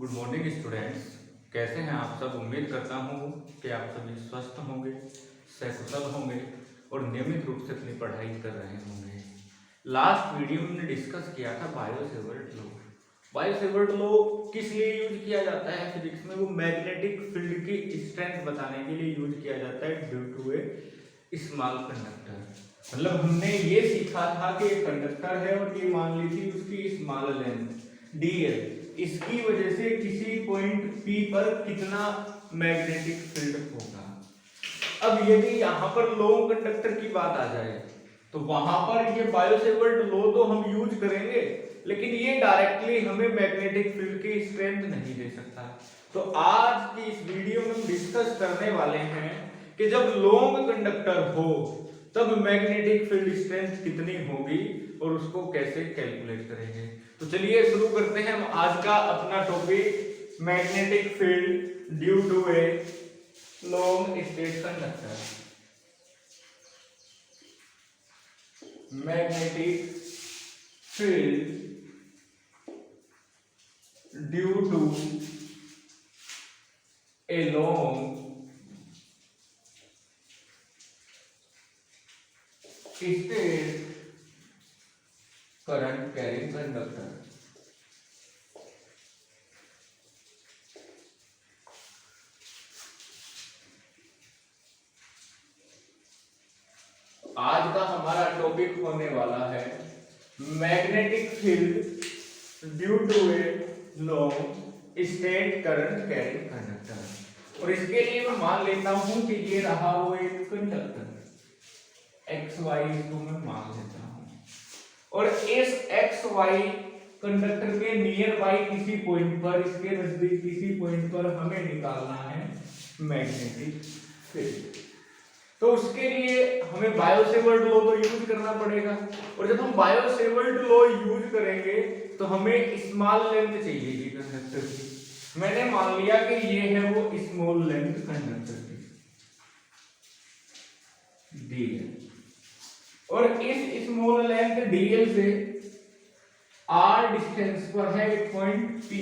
Good morning students. कैसे हैं आप सब। उम्मीद करता हूँ कि आप सभी स्वस्थ होंगे, सकुशल होंगे और नियमित रूप से अपनी पढ़ाई कर रहे होंगे। लास्ट वीडियो में हमने डिस्कस किया था बायो-सेवर्ट लॉ। बायो-सेवर्ट लॉ किस लिए यूज किया जाता है फिजिक्स में? वो मैग्नेटिक फील्ड की स्ट्रेंथ बताने के लिए यूज किया जाता है due to a small conductor. मतलब हमने ये सीखा था कि एक कंडक्टर है और ये मान ली थी उसकी स्मॉल लेंथ dl, इसकी वजह से किसी पॉइंट P पर कितना मैग्नेटिक फील्ड होगा। अब यदि यहाँ पर लॉन्ग कंडक्टर की बात आ जाए तो वहां पर ये बायो-सेवर्ट लॉ तो हम यूज करेंगे, लेकिन ये डायरेक्टली हमें मैग्नेटिक फील्ड की स्ट्रेंथ नहीं दे सकता। तो आज की इस वीडियो में हम डिस्कस करने वाले हैं कि जब लॉन्ग कंडक्टर हो तब मैग्नेटिक फील्ड स्ट्रेंथ कितनी होगी और उसको कैसे कैलकुलेट करेंगे। तो चलिए शुरू करते हैं हम आज का अपना topic, magnetic field due to a long straight conductor. Magnetic field due to a long straight current carrying conductor. आज का हमारा टॉपिक होने वाला है magnetic field due to a long straight current carrying conductor. और इसके लिए मैं मान लेता हूं कि ये रहा वो एक कंडक्टर एक्स वाई, इसको मैं मान लेता हूं, और इस एक्स वाई कंडक्टर के नियर बाई किसी पॉइंट पर, इसके नजदीक किसी पॉइंट पर हमें निकालना है मैग्नेटिक फील्ड। तो उसके लिए हमें बायो-सेवर्ट लॉ तो यूज करना पड़ेगा, और जब हम बायो-सेवर्ट लॉ यूज करेंगे तो हमें स्मॉल लेंथ चाहिए कंडक्टर की। मैंने मान लिया कि ये है वो स्मॉल लेंथ कंडक्टर की dl, और इस स्मॉल लेंथ dl से r डिस्टेंस पर है एक पॉइंट P,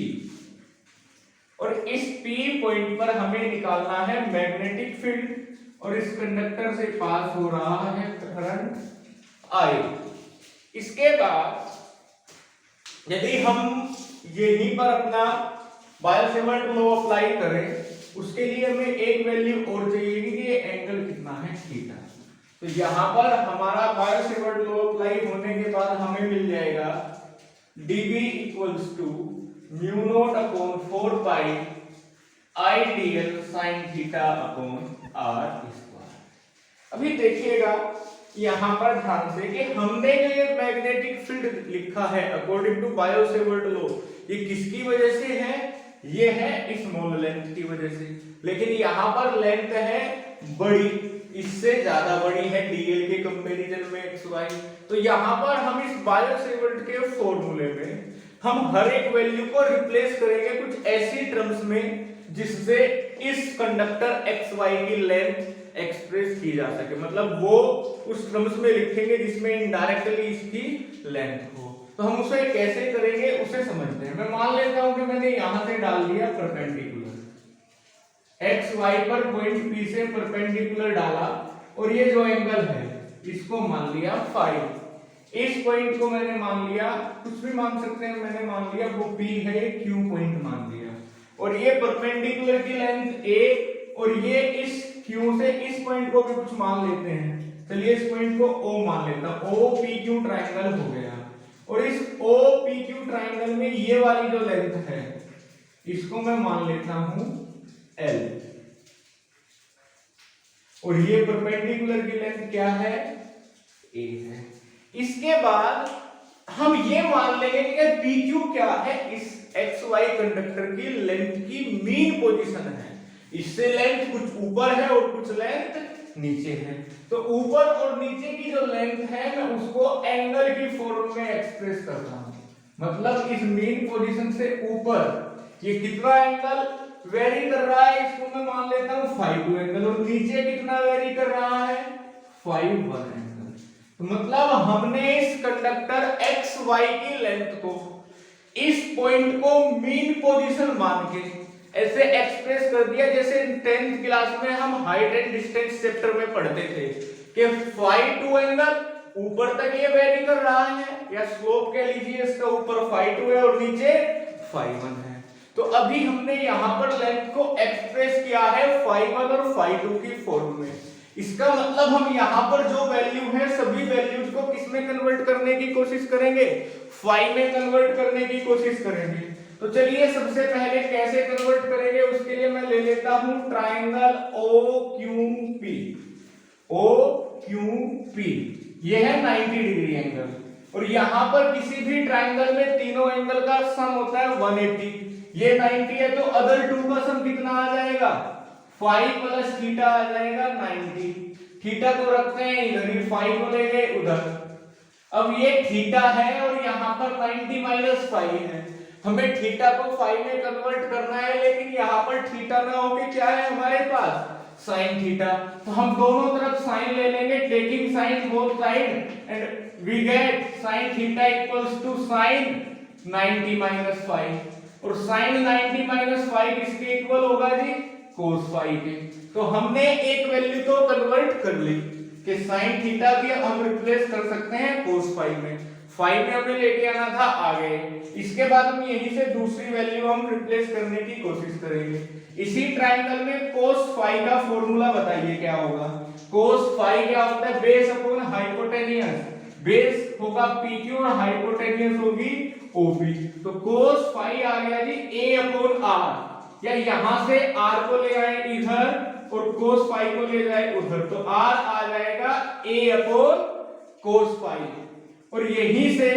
और इस P पॉइंट पर हमें निकालना है मैग्नेटिक फील्ड, और इस कंडक्टर से पास हो रहा है करंट I। इसके बाद यदि हम यहीं पर अपना बायो-सेवर्ट लॉ अप्लाई करें, उसके लिए हमें एक वैल्यू और चाहिए कि ये एंगल कितना है, थीटा। तो यहां पर हमारा बायो-सेवर्ट लॉ अप्लाई होने के बाद हमें मिल जाएगा dB equals to mu naught upon 4 pi I dl sin theta upon r square. अभी देखिएगा यहां पर ध्यान से कि हमने जो ये मैग्नेटिक फील्ड लिखा है अकॉर्डिंग टू बायो-सेवर्ट लॉ, ये किसकी वजह से है? ये है स्मॉल लेंथ की वजह से। लेकिन यहां पर लेंथ है बड़ी, इससे ज्यादा बड़ी है dl के कंपैरिजन में xy। तो यहां पर हम इस बायो-सेवर्ट के फॉर्मूले में हम हर एक वैल्यू को रिप्लेस करेंगे कुछ ऐसी टर्म्स में जिससे इस कंडक्टर xy की लेंथ एक्सप्रेस की जा सके। मतलब वो उस टर्म्स में लिखेंगे जिसमें इनडायरेक्टली इसकी लेंथ हो। तो हम उसे कैसे करेंगे उसे समझते हैं। मैं मान लेता हूं कि मैंने यहां से डाल दिया परपेंडिकुलर, एक्स वाई पर पॉइंट P से परपेंडिकुलर डाला, और ये जो एंगल है इसको मान लिया फाई। इस पॉइंट को मैंने मान लिया, कुछ भी मान सकते हैं, मैंने मान लिया वो P है, Q पॉइंट मान लिया, और ये परपेंडिकुलर की लेंथ A, और ये इस Q से इस पॉइंट को भी कुछ मान लेते हैं। चलिए इस पॉइंट को O मान लेता हूं, OPQ ट्रायंगल हो गया। और इस OPQ ट्रायंगल में ये वाली जो लेंथ है इसको मैं मान लेता हूं L, और ये परपेंडिकुलर की लेंथ क्या है? A है। इसके बाद हम ये मान लेंगे कि PQ क्या है? इस XY कंडक्टर की लेंथ की मीन पोजीशन है। इससे लेंथ कुछ ऊपर है और कुछ लेंथ नीचे है। तो ऊपर और नीचे की जो लेंथ है मैं उसको एंगल की फॉर्म में एक्सप्रेस कर रहा हूं। मतलब इस मीन पोजीशन से ऊपर ये कितना एंगल वेरी कर रहा है, इसको मैं मान लेता हूं 5 एंगल, और नीचे कितना वेरी कर रहा है? 5 एंगल। तो मतलब हमने इस कंडक्टर XY की लेंथ को इस पॉइंट को मीन पोजीशन मान के ऐसे एक्सप्रेस कर दिया जैसे 10th क्लास में हम हाइट एंड डिस्टेंस चैप्टर में पढ़ते थे कि फाई टू एंगल ऊपर तक ये वेरी कर रहा है, या स्लोप कह लीजिए, इसका ऊपर फाई टू है और नीचे फाई वन है। तो अभी हमने यहां पर लेंथ को एक्सप्रेस किया है फाई वन और फाई टू की फॉर्म में। इसका मतलब हम यहां पर जो वैल्यू है सभी वैल्यूज को किस में कन्वर्ट करने की कोशिश करेंगे, फाई में कन्वर्ट करने की कोशिश करेंगे। तो चलिए सबसे पहले कैसे कन्वर्ट करेंगे उसके लिए मैं ले लेता हूं ट्राइंगल OQP। OQP ये है 90 डिग्री एंगल, और यहां पर किसी भी ट्राइंगल में तीनों एंगल का सम होता है 180। ये 90 है तो अदर टू का सम कितना आ जाएगा, फाई प्लस थीटा आ जाएगा 90। थीटा को रखते हैं इधर ही, फाई को ले गए उधर। अब ये थीटा है और यहाँ पर 90 माइनस फाई है, हमें थीटा को फाई में कन्वर्ट करना है, लेकिन यहाँ पर थीटा ना होके क्या है हमारे पास साइन थीटा। तो हम दोनों तरफ साइन ले लेंगे, taking sine both side, and we get sine theta equals to sine 90 minus phi. और साइन 90 माइनस फाई किसके इक्वल होगा जी, कोस फाई के। तो हमने एक वैल्यू तो कन्वर्ट कर ली कि साइन थीटा भी हम रिप्लेस कर सकते हैं कोस फाई में, फाई में हमें लेके आना था आगे। इसके बाद हम यहीं से दूसरी वैल्यू हम रिप्लेस करने की कोशिश करेंगे। इसी ट्रायंगल में कोस फाई का फॉर्मूला बताइए क्या होगा। कोस फाई क्या होता है, बेस अपॉन हाइपोटेनियस, बेस होगा PQ और हाइपोटेनियस होगी OP। तो कोस फाई आ गया जी A अपॉन R, या यहां से R को ले आए इधर और कोस फाई को ले जाए उधर, तो R आ जाएगा A अपॉन कोस फाई, और यहीं से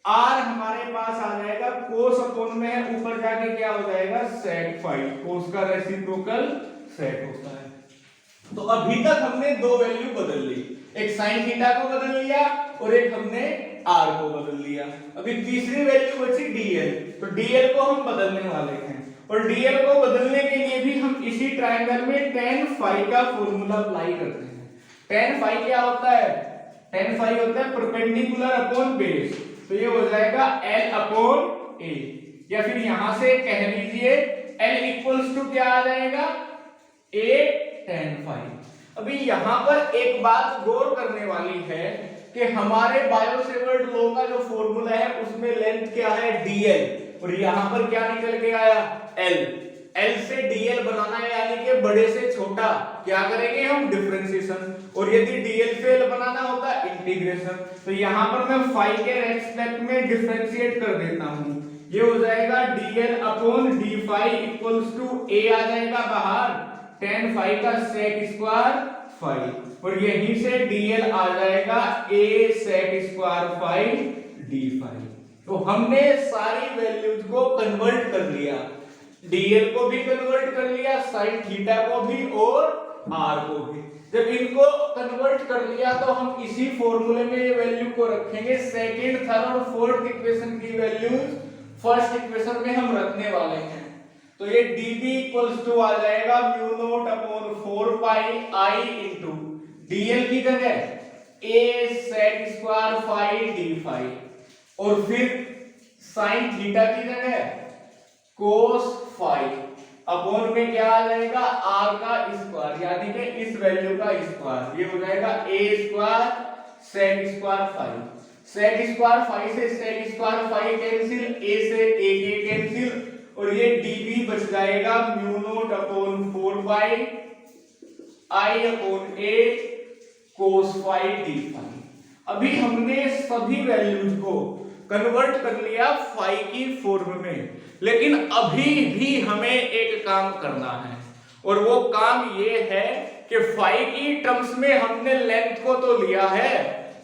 R हमारे पास आ जाएगा कोस अपॉन में ऊपर जाके क्या हो जाएगा सेक फाई, कोस का रेसिप्रोकल सेक होता है। तो अभी तक हमने दो वैल्यू बदल ली, एक साइन थीटा को बदल लिया और एक हमने R को बदल लिया। अभी तीसरी वैल्यू बची DL, तो DL को हम बदलने वाले हैं, और DL को बदलने के लिए भी हम इसी ट्रायंगल में tan फाई का फॉर्मूला अप्लाई करते हैं। tan फाई क्या होता है, tan फाई होता है परपेंडिकुलर अपॉन बेस, तो ये हो जाएगा L अपॉन A, या फिर यहां से कह लीजिए L इक्वल्स टू क्या आ जाएगा A tan फाई। अभी यहां पर एक बात गौर करने वाली है कि हमारे बायोसेवर्ट लॉ का जो फॉर्मूला है उसमें लेंथ क्या है DL, और यहां पर क्या निकल के आया L। L से DL बनाना है यानी कि बड़े से छोटा क्या करेंगे हम डिफरेंशिएशन, और यदि DL से L बनाना होता है इंटीग्रेशन। तो यहां पर मैं फाई के रेस्पेक्ट में डिफरेंशिएट कर देता हूं, ये हो जाएगा DL upon D phi equals to A आ जाएगा बाहर tan फाई का sec स्क्वायर फाई, और यहीं से DL आ जाएगा A sec square phi D phi. तो हमने सारी वैल्यूज को कन्वर्ट कर लिया, DL को भी कन्वर्ट कर लिया, sin थीटा को भी और R को भी। जब इनको कन्वर्ट कर लिया तो हम इसी फॉर्मूले में ये वैल्यू को रखेंगे, सेकंड थर्ड और फोर्थ इक्वेशन की वैल्यूज फर्स्ट इक्वेशन में हम रखने वाले हैं। तो ये dB इक्वल्स टू आ जाएगा mu naught upon 4 pi I into DL की जगह A sec square phi D phi, और फिर sin थीटा की जगह cos फाई अपॉन में क्या आ जाएगा R का स्क्वायर, यानी कि इस वैल्यू का स्क्वायर, ये हो जाएगा A square sec square phi. sec square phi से sec square phi cancel, A से A कैंसिल, और ये dB बच जाएगा mu naught upon 4 pi I upon A cos phi D phi. अभी हमने सभी वैल्यूज को कन्वर्ट कर लिया फाई की फॉर्म में, लेकिन अभी भी हमें एक काम करना है, और वो काम ये है कि फाई की टर्म्स में हमने लेंथ को तो लिया है,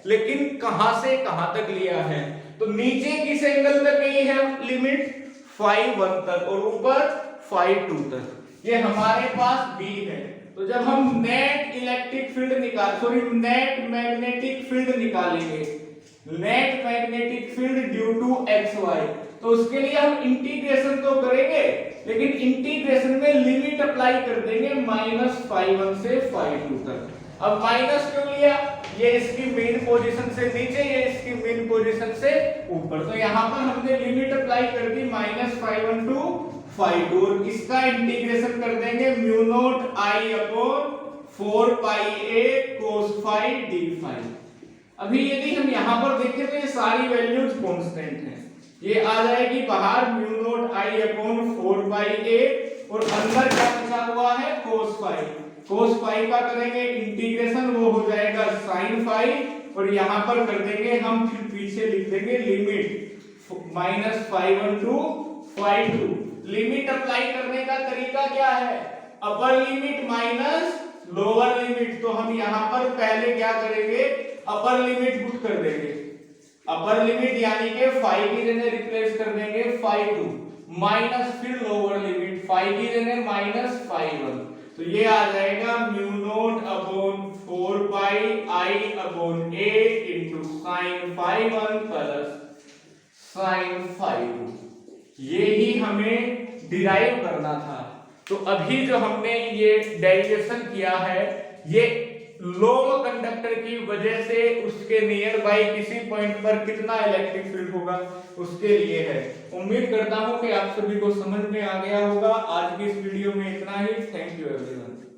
लेकिन कहां से कहां तक लिया है। तो नीचे किस एंगल तक गई है लिमिट, फाई 1 तक, और ऊपर फाई 2 तक, ये हमारे पास B है। तो जब हम net electric field net magnetic field निकालेंगे, net magnetic field due to XY, तो उसके लिए हम इंटीग्रेशन तो करेंगे, लेकिन इंटीग्रेशन में लिमिट अप्लाई कर देंगे -φ1 से φ2 तक। अब माइनस क्यों लिया, ये इसकी मेन पोजीशन से नीचे, ये इसकी मेन पोजीशन से ऊपर। तो यहाँ पर हमने लिमिट अप्लाई कर दी -φ1 to φ2 और इसका इंटीग्रेशन कर देंगे mu not I upon 4 pi a cos phi d phi। अभी यदि हम यहाँ पर देखें तो ये सारी वैल्यूज कांस्टेंट हैं, ये आ जाएगी बाहर mu not I upon 4 pi a और अंदर क्या बचा हुआ है cos phi। cos phi का करेंगे इंटीग्रेशन, वो हो जाएगा sin phi और यहाँ पर कर देंगे हम, फिर पीछे लिख देंगे लिमिट -φ1 to φ2। लिमिट अप्लाई करने का तरीका क्या है, upper limit minus lower limit. तो हम यहाँ पर पहले क्या करेंगे, अपर लिमिट पुट कर देंगे, अपर लिमिट यानी कि फाई की जगह रिप्लेस कर देंगे φ2 माइनस फिर लोअर लिमिट फाई की जगह -φ1। तो ये आ जाएगा mu naught upon 4 pi I upon a into sin φ1 plus sin φ2। ये ही हमें डिराइव करना था। तो अभी जो हमने ये डेरिवेशन किया है, ये लॉन्ग कंडक्टर की वजह से उसके नियर बाई किसी पॉइंट पर कितना इलेक्ट्रिक फील्ड होगा उसके लिए है। उम्मीद करता हूं कि आप सभी को समझ में आ गया होगा। आज की इस वीडियो में इतना ही। Thank you everyone.